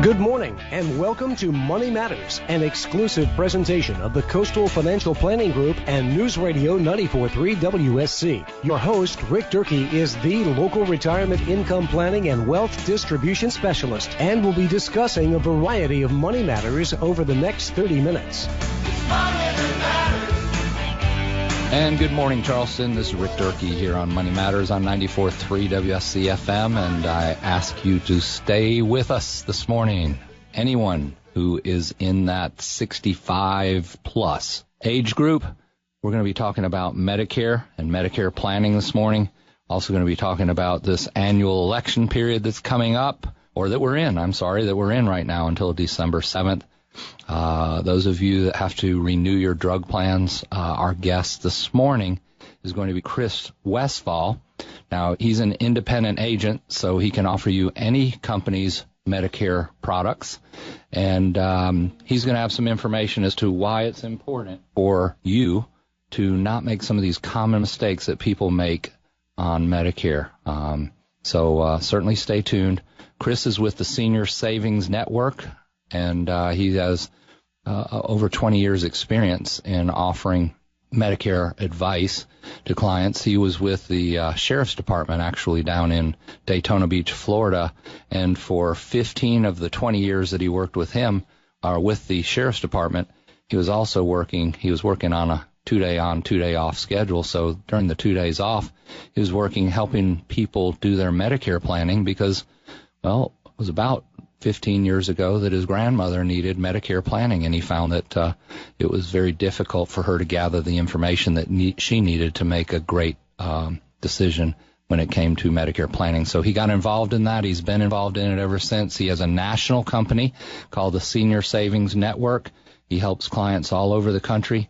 Good morning and welcome to Money Matters, an exclusive presentation of the Coastal Financial Planning Group and News Radio 94.3 WSC. Your host, Rick Durkee, is the local retirement income planning and wealth distribution specialist and will be discussing a variety of money matters over the next 30 minutes. And good morning, Charleston. This is Rick Durkee here on Money Matters on 94.3 WSC FM, and I ask you to stay with us this morning. Anyone who is in that 65-plus age group, we're going to be talking about Medicare and Medicare planning this morning. Also going to be talking about this annual election period that's coming up, or that we're in right now until December 7th. Those of you that have to renew your drug plans, our guest this morning is going to be Chris Westfall. Now, he's an independent agent, so he can offer you any company's Medicare products. And he's going to have some information as to why it's important for you to not make some of these common mistakes that people make on Medicare. So certainly stay tuned. Chris is with the Senior Savings Network, and he has over 20 years experience in offering Medicare advice to clients. He was with the Sheriff's Department actually down in Daytona Beach, Florida, and for 15 of the 20 years that he worked with him, or with the Sheriff's Department, he was working on a 2-day on, 2-day off schedule. So during the 2 days off, he was working, helping people do their Medicare planning because, well, it was about 15 years ago that his grandmother needed Medicare planning, and he found that it was very difficult for her to gather the information that she needed to make a great decision when it came to Medicare planning. So he got involved in that. He's been involved in it ever since. He has a national company called the Senior Savings Network. He helps clients all over the country,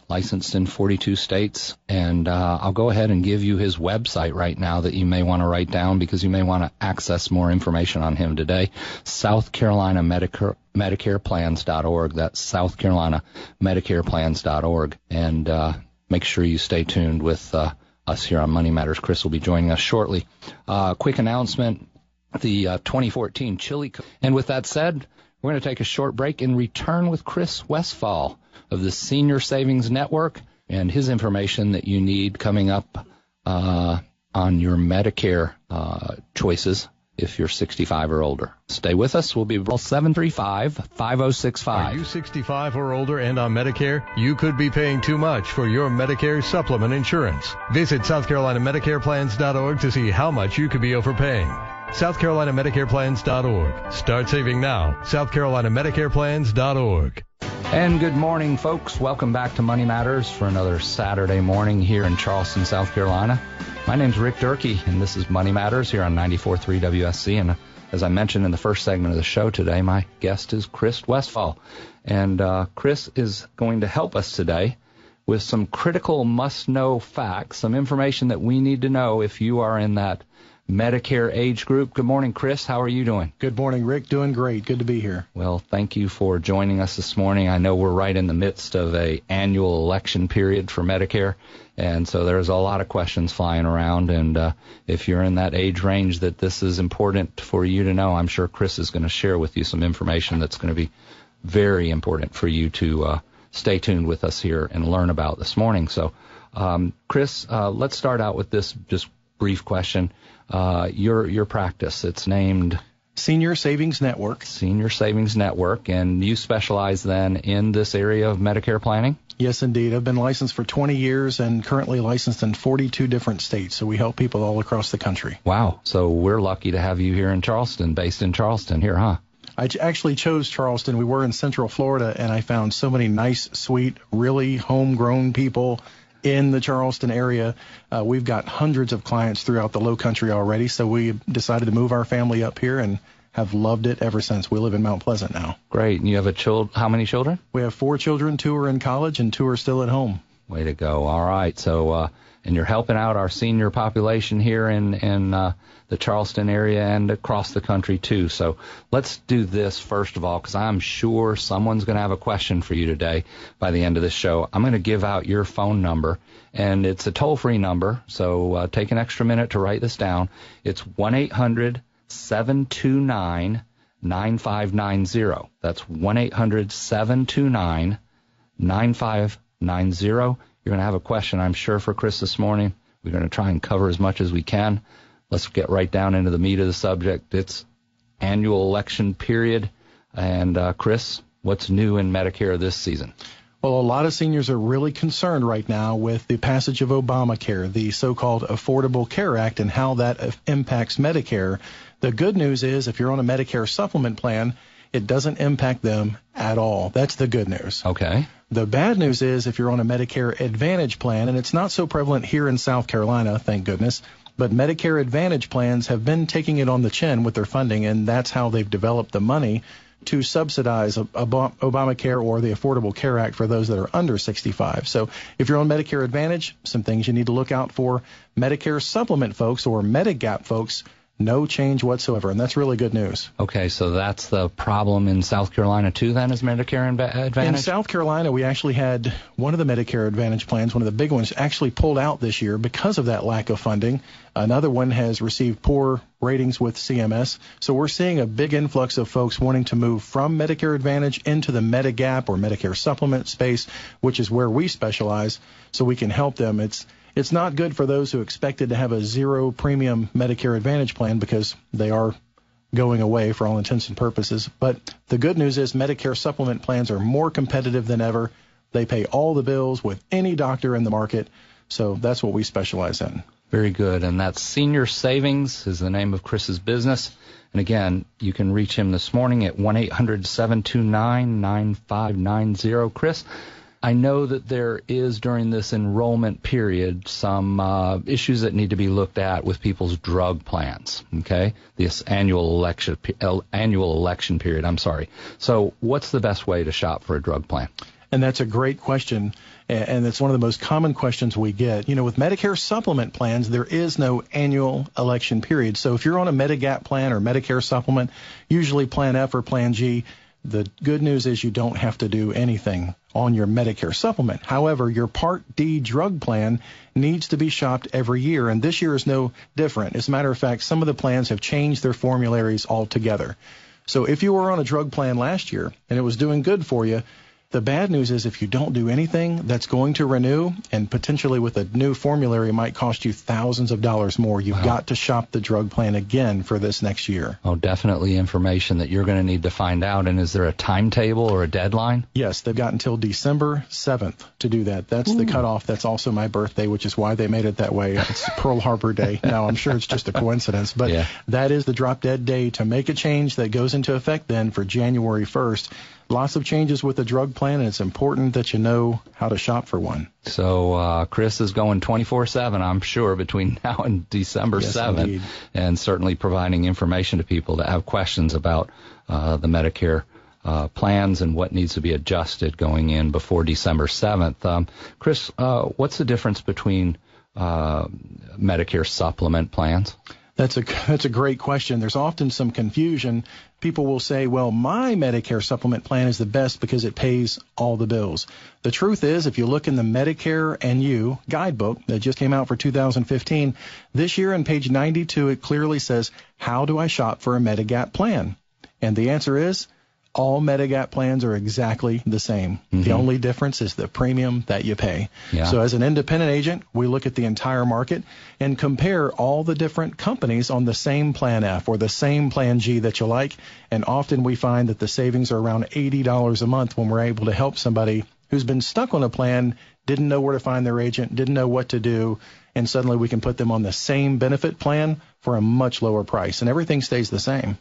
licensed in 42 states, and I'll go ahead and give you his website right now that you may want to write down because you may want to access more information on him today. South Carolina MedicarePlans.org. That's South Carolina MedicarePlans.org. And make sure you stay tuned with us here on Money Matters. Chris will be joining us shortly. Quick announcement, the 2014 Chili Cook. And with that said, we're going to take a short break and return with Chris Westfall of the Senior Savings Network and his information that you need coming up on your Medicare choices if you're 65 or older. Stay with us. We'll be 735-5065. Are you 65 or older and on Medicare? You could be paying too much for your Medicare supplement insurance. Visit SouthCarolinaMedicarePlans.org to see how much you could be overpaying. SouthCarolinaMedicarePlans.org. Start saving now. SouthCarolinaMedicarePlans.org. And good morning, folks. Welcome back to Money Matters for another Saturday morning here in Charleston, South Carolina. My name's Rick Durkee, and this is Money Matters here on 94.3 WSC. And as I mentioned in the first segment of the show today, my guest is Chris Westfall. And Chris is going to help us today with some critical must-know facts, some information that we need to know if you are in that Medicare age group. Good morning, Chris. How are you doing? Good morning, Rick. Doing great. Good to be here. Well, thank you for joining us this morning. I know we're right in the midst of a annual election period for Medicare, and so there's a lot of questions flying around. And if you're in that age range that this is important for you to know, I'm sure Chris is going to share with you some information that's going to be very important for you to stay tuned with us here and learn about this morning. So, Chris, let's start out with this just brief question. Your practice, it's named Senior Savings Network. Senior Savings Network, and you specialize then in this area of Medicare planning? Yes, indeed. I've been licensed for 20 years and currently licensed in 42 different states, so we help people all across the country. Wow. So we're lucky to have you here in Charleston, based in Charleston here, huh? I actually chose Charleston. We were in Central Florida, and I found so many nice, sweet, really homegrown people in the Charleston area. We've got hundreds of clients throughout the Low Country already, so we decided to move our family up here and have loved it ever since. We live in Mount Pleasant now. Great. And you have how many children? We have 4 children. 2 are in college and 2 are still at home. Way to go. All right. So, and you're helping out our senior population here in the Charleston area and across the country too. So let's do this first of all, because I'm sure someone's going to have a question for you today by the end of this show. I'm going to give out your phone number, and it's a toll-free number, so take an extra minute to write this down. It's 1-800-729 1-800-729-9590. That's 1-800-729-9590. You're going to have a question, I'm sure, for Chris this morning. We're going to try and cover as much as we can. Let's get right down into the meat of the subject. It's annual election period. And, Chris, what's new in Medicare this season? Well, a lot of seniors are really concerned right now with the passage of Obamacare, the so-called Affordable Care Act, and how that impacts Medicare. The good news is if you're on a Medicare supplement plan, it doesn't impact them at all. That's the good news. Okay. The bad news is if you're on a Medicare Advantage plan, and it's not so prevalent here in South Carolina, thank goodness, but Medicare Advantage plans have been taking it on the chin with their funding, and that's how they've developed the money to subsidize Obamacare or the Affordable Care Act for those that are under 65. So if you're on Medicare Advantage, some things you need to look out for. Medicare Supplement folks or Medigap folks, no change whatsoever, and that's really good news. Okay, so that's the problem in South Carolina, too, then, is Medicare Advantage? In South Carolina, we actually had one of the Medicare Advantage plans, one of the big ones, actually pulled out this year because of that lack of funding. Another one has received poor ratings with CMS. So we're seeing a big influx of folks wanting to move from Medicare Advantage into the Medigap or Medicare Supplement space, which is where we specialize, so we can help them. It's not good for those who expected to have a zero premium Medicare Advantage plan because they are going away for all intents and purposes. But the good news is Medicare supplement plans are more competitive than ever. They pay all the bills with any doctor in the market. So that's what we specialize in. Very good. And that's Senior Savings is the name of Chris's business. And again, you can reach him this morning at 1-800-729-9590. Chris, I know that there is, during this enrollment period, some issues that need to be looked at with people's drug plans, okay? This annual election period, So what's the best way to shop for a drug plan? And that's a great question, and it's one of the most common questions we get. You know, with Medicare supplement plans, there is no annual election period. So if you're on a Medigap plan or Medicare supplement, usually Plan F or Plan G, the good news is you don't have to do anything on your Medicare supplement. However, your Part D drug plan needs to be shopped every year, and this year is no different. As a matter of fact, some of the plans have changed their formularies altogether. So if you were on a drug plan last year and it was doing good for you, the bad news is if you don't do anything, that's going to renew, and potentially with a new formulary it might cost you thousands of dollars more. You've got to shop the drug plan again for this next year. Oh, definitely information that you're going to need to find out. And is there a timetable or a deadline? Yes, they've got until December 7th to do that. That's the cutoff. That's also my birthday, which is why they made it that way. It's Pearl Harbor Day. Now, I'm sure it's just a coincidence, but that is the drop-dead day to make a change that goes into effect then for January 1st. Lots of changes with the drug plan, and it's important that you know how to shop for one. So Chris is going 24/7, I'm sure, between now and December 7th, indeed. And certainly providing information to people that have questions about the Medicare plans and what needs to be adjusted going in before December 7th. Chris, what's the difference between Medicare supplement plans? That's a great question. There's often some confusion. People will say, well, my Medicare supplement plan is the best because it pays all the bills. The truth is, if you look in the Medicare and You guidebook that just came out for 2015, this year on page 92, it clearly says, how do I shop for a Medigap plan? And the answer is, all Medigap plans are exactly the same. The only difference is the premium that you pay. So as an independent agent, we look at the entire market and compare all the different companies on the same Plan F or the same Plan G that you like. And often we find that the savings are around $80 a month when we're able to help somebody who's been stuck on a plan, didn't know where to find their agent, didn't know what to do, and suddenly we can put them on the same benefit plan for a much lower price. And everything stays the same.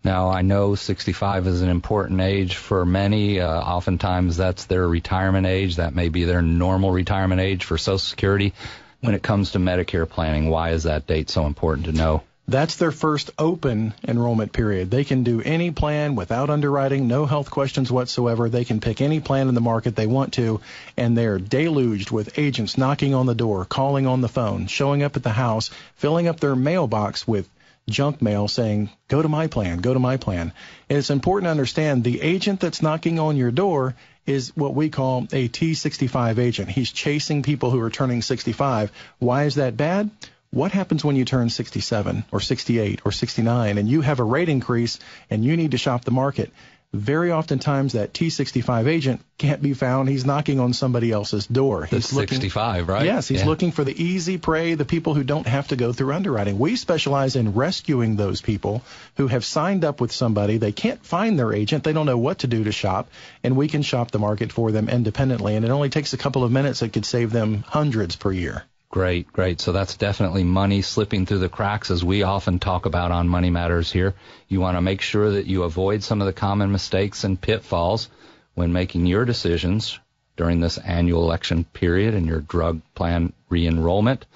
Now, I know 65 is an important age for many. Oftentimes that's their retirement age. That may be their normal retirement age for Social Security. When it comes to Medicare planning, why is that date so important to know? That's their first open enrollment period. They can do any plan without underwriting, no health questions whatsoever. They can pick any plan in the market they want to, and they're deluged with agents knocking on the door, calling on the phone, showing up at the house, filling up their mailbox with junk mail saying, go to my plan, go to my plan. And it's important to understand the agent that's knocking on your door is what we call a T65 agent. He's chasing people who are turning 65. Why is that bad? What happens when you turn 67 or 68 or 69 and you have a rate increase and you need to shop the market? Very oftentimes that T65 agent can't be found. He's knocking on somebody else's door. He's looking, 65, right? Yes, he's looking for the easy prey, the people who don't have to go through underwriting. We specialize in rescuing those people who have signed up with somebody. They can't find their agent. They don't know what to do to shop, and we can shop the market for them independently. And it only takes a couple of minutes. It could save them hundreds per year. Great, great. So that's definitely money slipping through the cracks, as we often talk about on Money Matters here. You want to make sure that you avoid some of the common mistakes and pitfalls when making your decisions during this annual election period and your drug plan re-enrollment.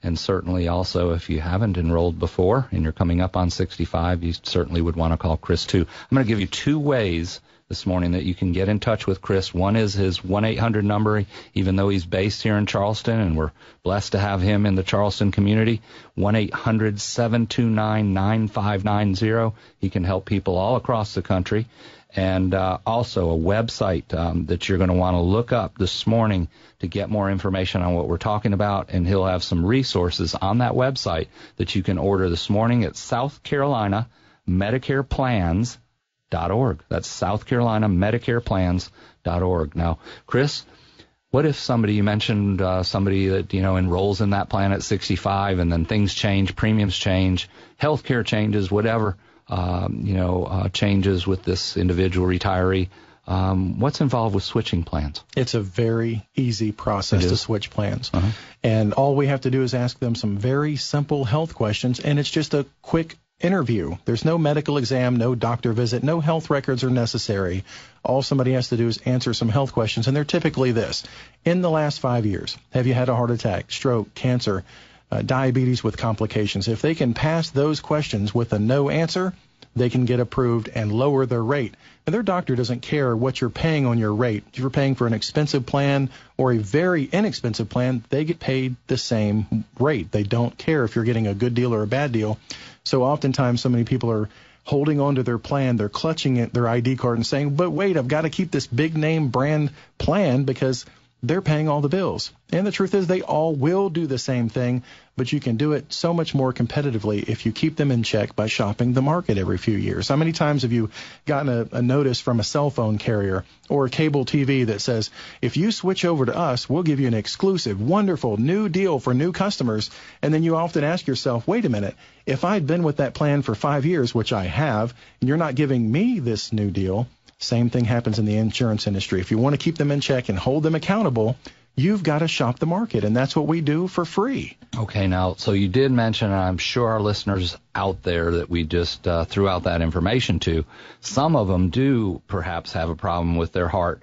And certainly also, if you haven't enrolled before and you're coming up on 65, you certainly would want to call Chris too. I'm going to give you 2 ways this morning that you can get in touch with Chris. One is his 1-800 number, even though he's based here in Charleston, and we're blessed to have him in the Charleston community, 1-800-729-9590. He can help people all across the country. And also a website that you're going to want to look up this morning to get more information on what we're talking about, and he'll have some resources on that website that you can order this morning at South Carolina Medicare Plans. .org. That's South Carolina MedicarePlans.org. Now, Chris, what if somebody, you mentioned somebody that, enrolls in that plan at 65 and then things change, premiums change, healthcare changes, whatever, changes with this individual retiree. What's involved with switching plans? It's a very easy process to switch plans. Uh-huh. And all we have to do is ask them some very simple health questions, and it's just a quick interview. There's no medical exam, no doctor visit, no health records are necessary. All somebody has to do is answer some health questions, and they're typically this. In the last 5 years, have you had a heart attack, stroke, cancer, diabetes with complications? If they can pass those questions with a no answer, they can get approved and lower their rate. And their doctor doesn't care what you're paying on your rate. If you're paying for an expensive plan or a very inexpensive plan, they get paid the same rate. They don't care if you're getting a good deal or a bad deal. So oftentimes so many people are holding on to their plan, they're clutching at their ID card and saying, but wait, I've got to keep this big name brand plan because they're paying all the bills. And the truth is they all will do the same thing, but you can do it so much more competitively if you keep them in check by shopping the market every few years. How many times have you gotten a notice from a cell phone carrier or a cable TV that says, if you switch over to us, we'll give you an exclusive, wonderful new deal for new customers? And then you often ask yourself, wait a minute, if I'd been with that plan for 5 years, which I have, and you're not giving me this new deal, same thing happens in the insurance industry. If you want to keep them in check and hold them accountable, you've got to shop the market, and that's what we do for free. Okay, now, so you did mention, and I'm sure our listeners out there that we just threw out that information to, some of them do perhaps have a problem with their heart,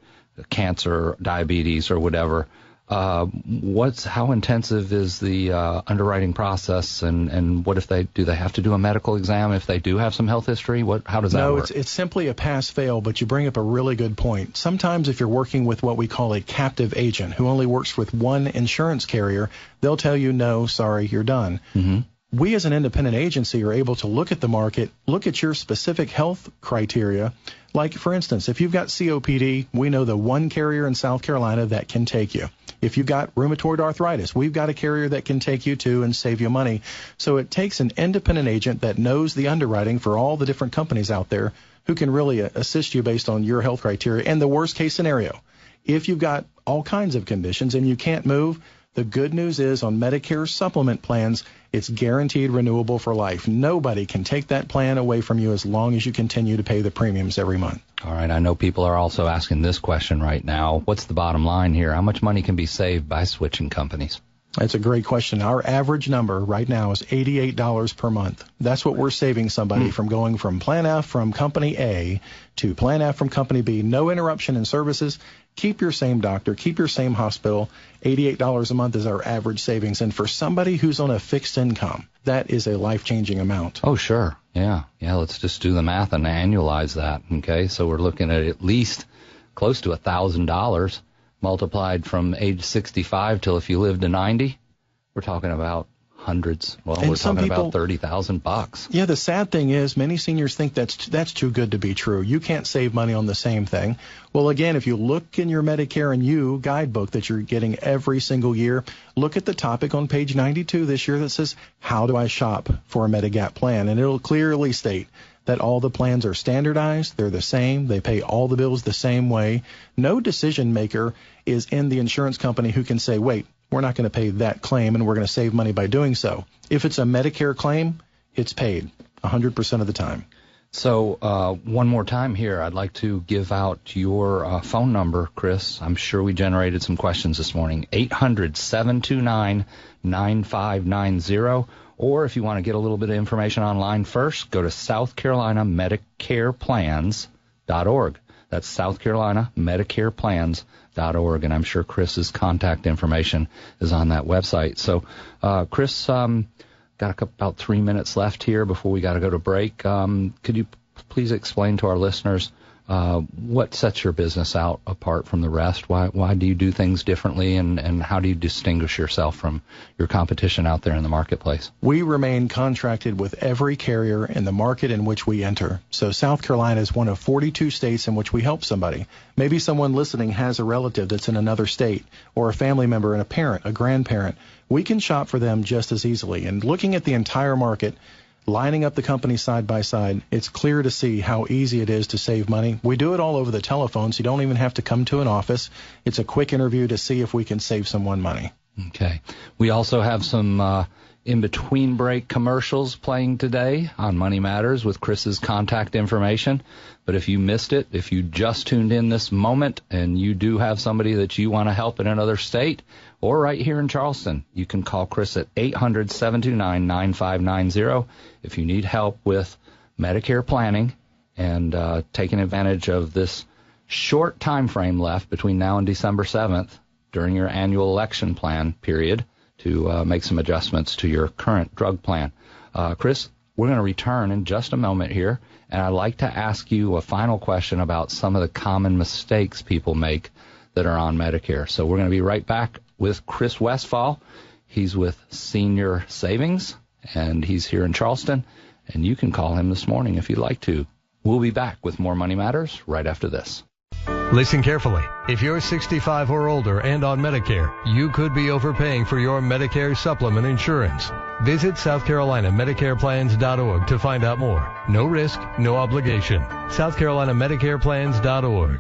cancer, diabetes, or whatever. How intensive is the underwriting process, and what if they have to do a medical exam if they do have some health history? How does that work? No, it's simply a pass-fail, but you bring up a really good point. Sometimes if you're working with what we call a captive agent who only works with one insurance carrier, they'll tell you, no, sorry, you're done. Mm-hmm. We as an independent agency are able to look at the market, look at your specific health criteria. Like, for instance, if you've got COPD, we know the one carrier in South Carolina that can take you. If you've got rheumatoid arthritis, we've got a carrier that can take you too and save you money. So it takes an independent agent that knows the underwriting for all the different companies out there who can really assist you based on your health criteria. And the worst case scenario, if you've got all kinds of conditions and you can't move, the good news is on Medicare supplement plans, it's guaranteed renewable for life. Nobody can take that plan away from you as long as you continue to pay the premiums every month. All right. I know people are also asking this question right now. What's the bottom line here? How much money can be saved by switching companies? That's a great question. Our average number right now is $88 per month. That's what we're saving somebody from going from Plan F from Company A to Plan F from Company B. No interruption in services. Keep your same doctor. Keep your same hospital. $88 a month is our average savings. And for somebody who's on a fixed income, that is a life-changing amount. Oh, sure. Yeah. Let's just do the math and annualize that. Okay. So we're looking at least close to $1,000 multiplied from age 65 till if you live to 90. We're talking about Hundreds. Well, And we're some talking people, about $30,000. Yeah, the sad thing is many seniors think that's too good to be true. You can't save money on the same thing. Well, again, if you look in your Medicare and You guidebook that you're getting every single year, look at the topic on page 92 this year that says, how do I shop for a Medigap plan? And it'll clearly state that all the plans are standardized, they're the same, they pay all the bills the same way. No decision maker is in the insurance company who can say, wait, we're not going to pay that claim and we're going to save money by doing so. If it's a Medicare claim, it's paid 100% of the time. So one more time here, I'd like to give out your phone number, Chris. I'm sure we generated some questions this morning. 800-729-9590. Or if you want to get a little bit of information online first, go to South Carolina Medicare Plans.org. That's South Carolina Medicare Plans.org, and I'm sure Chris's contact information is on that website. So, Chris, got about 3 minutes left here before we got to go to break. Could you please explain to our listeners what sets your business out apart from the rest? Why do you do things differently, and how do you distinguish yourself from your competition out there in the marketplace? We remain contracted with every carrier in the market in which we enter. So South Carolina is one of 42 states in which we help somebody. Maybe someone listening has a relative that's in another state, or a family member and a parent, a grandparent. We can shop for them just as easily. And looking at the entire market, lining up the companies side by side, it's clear to see how easy it is to save money. We do it all over the telephone, so you don't even have to come to an office. It's a quick interview to see if we can save someone money. Okay. We also have some in-between break commercials playing today on Money Matters with Chris's contact information. But if you missed it, if you just tuned in this moment and you do have somebody that you want to help in another state or right here in Charleston, you can call Chris at 800-729-9590 if you need help with Medicare planning and taking advantage of this short time frame left between now and December 7th during your annual election plan period to make some adjustments to your current drug plan. Chris, we're going to return in just a moment here, and I'd like to ask you a final question about some of the common mistakes people make that are on Medicare. So we're going to be right back with Chris Westfall. He's with Senior Savings, and he's here in Charleston, and you can call him this morning if you'd like to. We'll be back with more Money Matters right after this. Listen carefully. If you're 65 or older and on Medicare, you could be overpaying for your Medicare supplement insurance. Visit SouthCarolinaMedicarePlans.org to find out more. No risk, no obligation. SouthCarolinaMedicarePlans.org.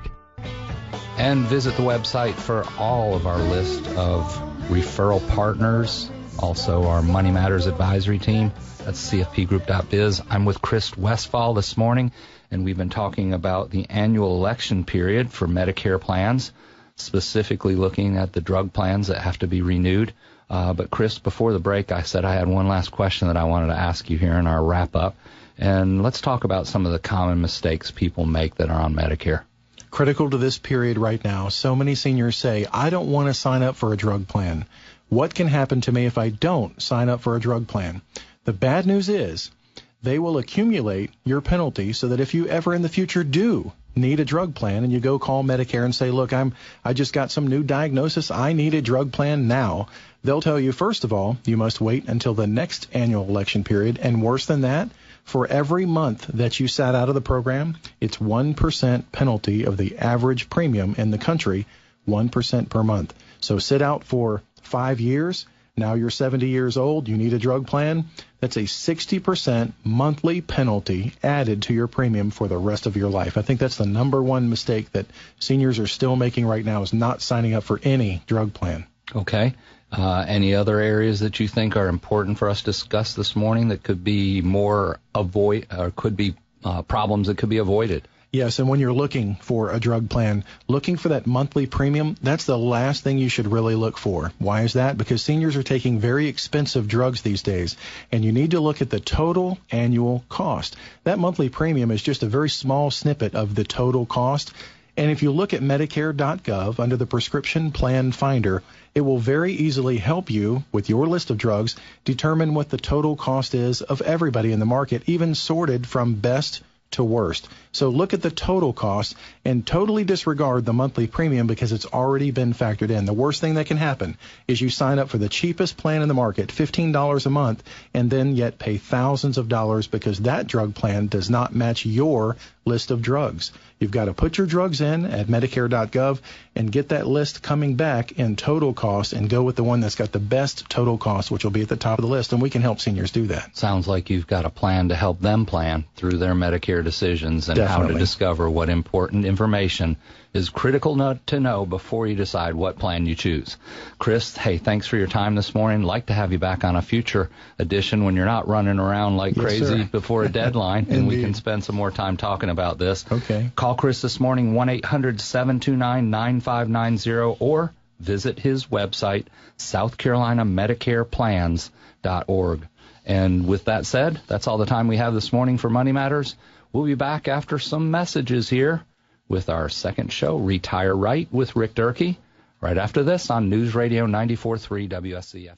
And visit the website for all of our list of referral partners, also our Money Matters advisory team. That's cfpgroup.biz. I'm with Chris Westfall this morning, and we've been talking about the annual election period for Medicare plans, specifically looking at the drug plans that have to be renewed. But Chris, before the break, I said I had one last question that I wanted to ask you here in our wrap-up. And let's talk about some of the common mistakes people make that are on Medicare. Critical to this period right now, so many seniors say, I don't want to sign up for a drug plan. What can happen to me if I don't sign up for a drug plan? The bad news is they will accumulate your penalty so that if you ever in the future do need a drug plan and you go call Medicare and say, look, I just got some new diagnosis, I need a drug plan now, they'll tell you, first of all, you must wait until the next annual election period, and worse than that, for every month that you sat out of the program, it's 1% penalty of the average premium in the country, 1% per month. So sit out for 5 years. Now you're 70 years old, you need a drug plan. That's a 60% monthly penalty added to your premium for the rest of your life. I think that's the number one mistake that seniors are still making right now, is not signing up for any drug plan. Okay. Any other areas that you think are important for us to discuss this morning that could be problems that could be avoided? Yes, and when you're looking for a drug plan, looking for that monthly premium, that's the last thing you should really look for. Why is that? Because seniors are taking very expensive drugs these days, and you need to look at the total annual cost. That monthly premium is just a very small snippet of the total cost. And if you look at Medicare.gov under the Prescription Plan Finder, it will very easily help you with your list of drugs determine what the total cost is of everybody in the market, even sorted from best to worst. So look at the total cost and totally disregard the monthly premium because it's already been factored in. The worst thing that can happen is you sign up for the cheapest plan in the market, $15 a month, and then yet pay thousands of dollars because that drug plan does not match your list of drugs. You've got to put your drugs in at Medicare.gov and get that list coming back in total cost and go with the one that's got the best total cost, which will be at the top of the list, and we can help seniors do that. Sounds like you've got a plan to help them plan through their Medicare decisions and Definitely. how to discover what important information is critical to know before you decide what plan you choose. Chris, hey, thanks for your time this morning. Like to have you back on a future edition when you're not running around like crazy before a deadline, and we can spend some more time talking about this. Okay. Call Chris this morning, 1-800-729-9590, or visit his website, southcarolinamedicareplans.org. And with that said, that's all the time we have this morning for Money Matters. We'll be back after some messages here with our second show, Retire Right with Rick Durkee, right after this on News Radio 94.3 WSCF.